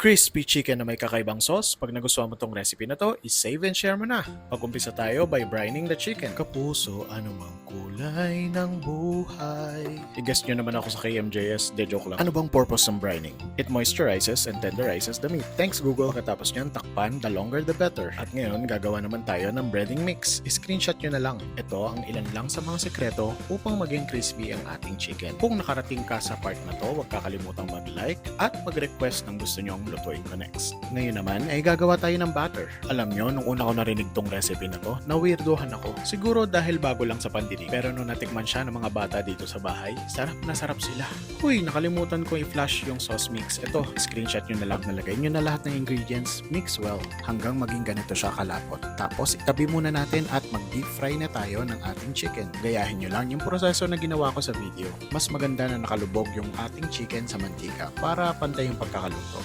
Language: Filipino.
Crispy chicken na may kakaibang sauce. Pag nagustuhan mo tong recipe na to, i-save and share mo na. Pag-umpisa tayo by brining the chicken. Kapuso, anumang kulay ng buhay. I-guess nyo naman ako sa KMJS, de joke lang. Ano bang purpose ng brining? It moisturizes and tenderizes the meat. Thanks Google, katapos nyan takpan, the longer the better. At ngayon, gagawa naman tayo ng breading mix. I-screenshot nyo na lang. Ito ang ilan lang sa mga sekreto upang maging crispy ang ating chicken. Kung nakarating ka sa part na to, huwag kakalimutang mag-like at mag-request ng gusto nyong lutuin ko next. Ngayon naman ay gagawa tayo ng batter. Alam nyo, nung una ko narinig tong recipe na to, na-weirdohan ako. Siguro dahil bago lang sa pandinig. Pero nung natikman siya ng mga bata dito sa bahay, sarap na sarap sila. Uy, nakalimutan ko i-flash yung sauce mix. Ito, screenshot nyo na lang. Nalagay nyo na lahat ng ingredients. Mix well hanggang maging ganito siya kalapot. Tapos itabi muna natin at mag-deep fry na tayo ng ating chicken. Gayahin nyo lang yung proseso na ginawa ko sa video. Mas maganda na nakalubog yung ating chicken sa mantika para pantay yung pagkakaluto.